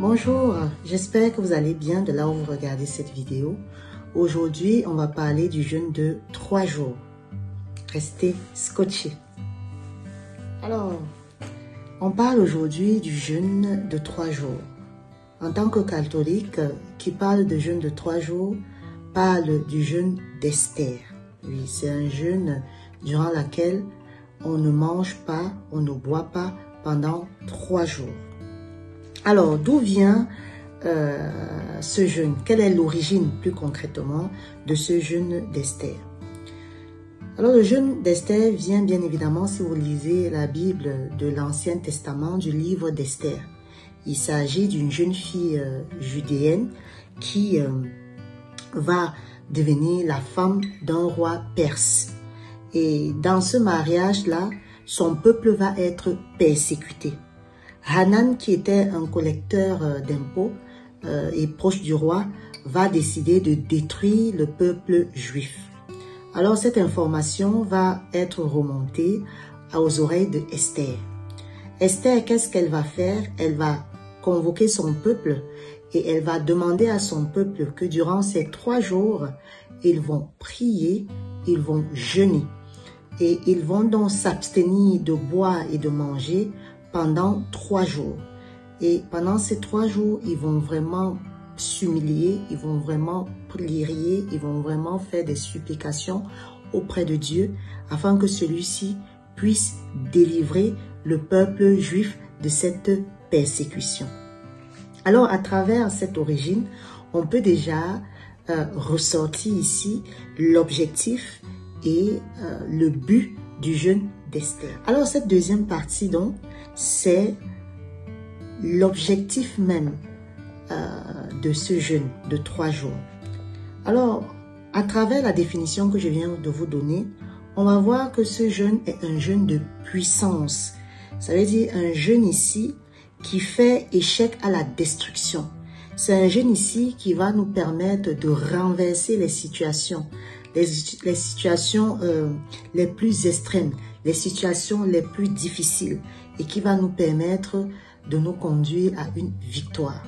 Bonjour, j'espère que vous allez bien de là où vous regardez cette vidéo. Aujourd'hui, on va parler du jeûne de 3 jours. Restez scotchés. Alors, on parle aujourd'hui du jeûne de 3 jours. En tant que catholique, qui parle de jeûne de 3 jours, parle du jeûne d'Esther. Oui, c'est un jeûne durant lequel on ne mange pas, on ne boit pas pendant 3 jours. Alors, d'où vient ce jeûne? Quelle est l'origine, plus concrètement, de ce jeûne d'Esther? Alors, le jeûne d'Esther vient bien évidemment, si vous lisez la Bible de l'Ancien Testament, du livre d'Esther. Il s'agit d'une jeune fille judéenne qui va devenir la femme d'un roi perse. Et dans ce mariage-là, son peuple va être persécuté. Hanan, qui était un collecteur d'impôts et proche du roi, va décider de détruire le peuple juif. Alors cette information va être remontée aux oreilles de Esther. Esther, qu'est-ce qu'elle va faire? Elle va convoquer son peuple et elle va demander à son peuple que durant ces 3 jours, ils vont prier, ils vont jeûner et ils vont donc s'abstenir de boire et de manger pendant 3 jours. Et pendant ces 3 jours, ils vont vraiment s'humilier, ils vont vraiment prier, ils vont vraiment faire des supplications auprès de Dieu afin que celui-ci puisse délivrer le peuple juif de cette persécution. Alors, à travers cette origine, on peut déjà ressortir ici l'objectif et le but du jeûne d'Esther. Alors, cette deuxième partie, donc, c'est l'objectif même de ce jeûne de 3 jours. Alors, à travers la définition que je viens de vous donner, on va voir que ce jeûne est un jeûne de puissance. Ça veut dire un jeûne ici qui fait échec à la destruction. C'est un jeûne ici qui va nous permettre de renverser les situations, les situations les plus extrêmes, les situations les plus difficiles et qui va nous permettre de nous conduire à une victoire.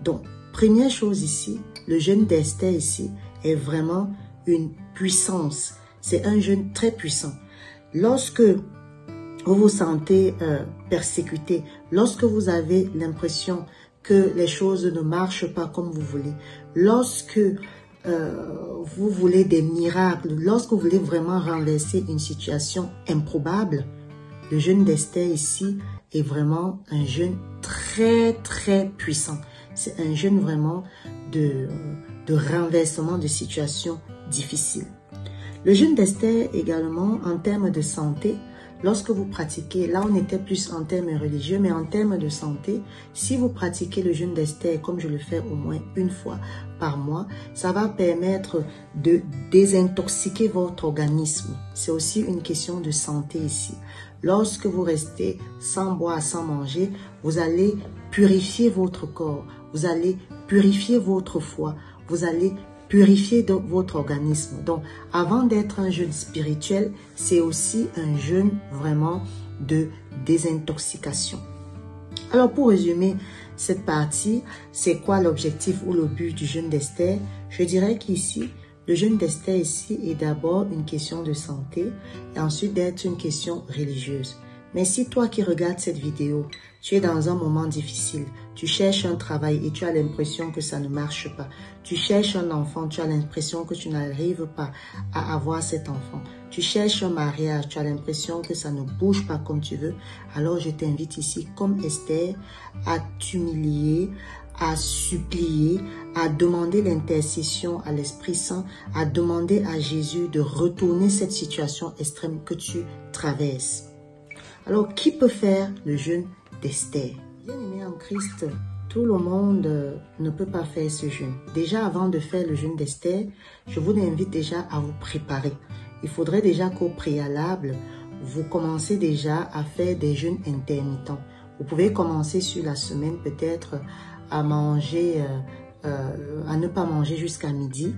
Donc, première chose ici, le jeûne d'Esther ici est vraiment une puissance. C'est un jeûne très puissant. Lorsque vous vous sentez persécuté, lorsque vous avez l'impression que les choses ne marchent pas comme vous voulez, lorsque vous voulez des miracles, lorsque vous voulez vraiment renverser une situation improbable, le jeûne d'Esther ici est vraiment un jeûne très très puissant. C'est un jeûne vraiment de renversement de situations difficiles. Le jeûne d'Esther également en termes de santé, lorsque vous pratiquez, là on était plus en termes religieux, mais en termes de santé, si vous pratiquez le jeûne d'Esther, comme je le fais au moins une fois par mois, ça va permettre de désintoxiquer votre organisme. C'est aussi une question de santé ici. Lorsque vous restez sans boire, sans manger, vous allez purifier votre corps, vous allez purifier votre foie, vous allez purifier votre organisme. Donc, avant d'être un jeûne spirituel, c'est aussi un jeûne vraiment de désintoxication. Alors, pour résumer cette partie, c'est quoi l'objectif ou le but du jeûne d'Esther? Je dirais qu'ici, le jeûne d'Esther ici est d'abord une question de santé et ensuite d'être une question religieuse. Mais si toi qui regardes cette vidéo, tu es dans un moment difficile, tu cherches un travail et tu as l'impression que ça ne marche pas, tu cherches un enfant, tu as l'impression que tu n'arrives pas à avoir cet enfant, tu cherches un mariage, tu as l'impression que ça ne bouge pas comme tu veux, alors je t'invite ici, comme Esther, à t'humilier, à supplier, à demander l'intercession à l'Esprit Saint, à demander à Jésus de retourner cette situation extrême que tu traverses. Alors, qui peut faire le jeûne d'Esther? Bien-aimé en Christ, tout le monde ne peut pas faire ce jeûne. Déjà, avant de faire le jeûne d'Esther, je vous invite déjà à vous préparer. Il faudrait déjà qu'au préalable, vous commencez déjà à faire des jeûnes intermittents. Vous pouvez commencer sur la semaine peut-être à manger, à ne pas manger jusqu'à midi.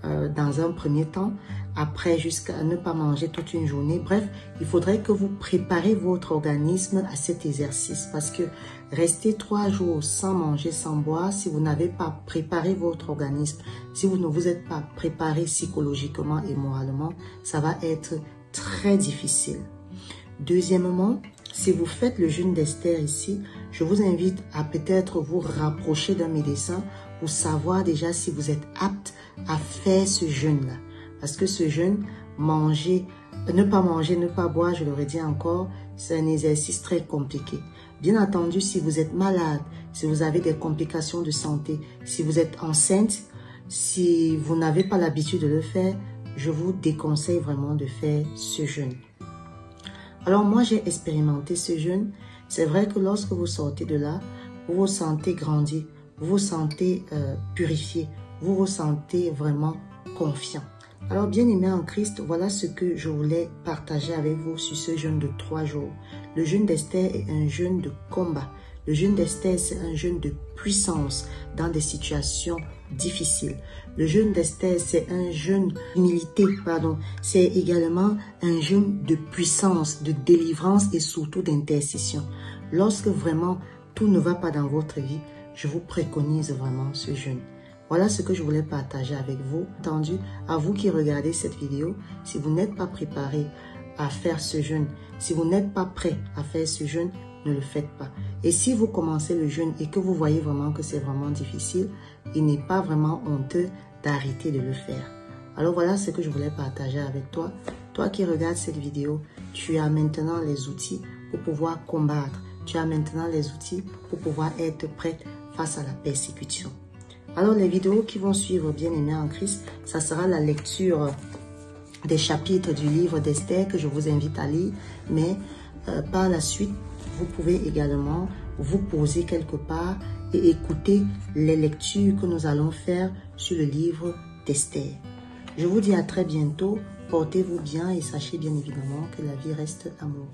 dans un premier temps, après jusqu'à ne pas manger toute une journée. Bref, il faudrait que vous préparez votre organisme à cet exercice parce que rester 3 jours sans manger, sans boire, si vous n'avez pas préparé votre organisme, si vous ne vous êtes pas préparé psychologiquement et moralement, ça va être très difficile. Deuxièmement, si vous faites le jeûne d'Esther ici, je vous invite à peut-être vous rapprocher d'un médecin pour savoir déjà si vous êtes apte à faire ce jeûne-là. Parce que ce jeûne, ne pas manger, ne pas boire, je l'aurais dit encore, c'est un exercice très compliqué. Bien entendu, si vous êtes malade, si vous avez des complications de santé, si vous êtes enceinte, si vous n'avez pas l'habitude de le faire, je vous déconseille vraiment de faire ce jeûne. Alors moi, j'ai expérimenté ce jeûne. C'est vrai que lorsque vous sortez de là, vous vous sentez grandi, vous vous sentez purifié, vous vous sentez vraiment confiant. Alors, bien-aimés en Christ, voilà ce que je voulais partager avec vous sur ce jeûne de 3 jours. Le jeûne d'Esther est un jeûne de combat. Le jeûne d'Esther, c'est un jeûne de puissance dans des situations difficiles. Le jeûne d'Esther, c'est un jeûne d'humilité, pardon. C'est également un jeûne de puissance, de délivrance et surtout d'intercession. Lorsque vraiment tout ne va pas dans votre vie, je vous préconise vraiment ce jeûne. Voilà ce que je voulais partager avec vous. Entendu, à vous qui regardez cette vidéo, si vous n'êtes pas préparé à faire ce jeûne, si vous n'êtes pas prêt à faire ce jeûne, ne le faites pas. Et si vous commencez le jeûne et que vous voyez vraiment que c'est vraiment difficile, il n'est pas vraiment honteux d'arrêter de le faire. Alors voilà ce que je voulais partager avec toi. Toi qui regardes cette vidéo, tu as maintenant les outils pour pouvoir combattre. Tu as maintenant les outils pour pouvoir être prête face à la persécution. Alors les vidéos qui vont suivre, bien-aimés en Christ, ça sera la lecture des chapitres du livre d'Esther que je vous invite à lire. Mais par la suite, vous pouvez également vous poser quelque part et écouter les lectures que nous allons faire sur le livre d'Esther. Je vous dis à très bientôt. Portez-vous bien et sachez bien évidemment que la vie reste amour.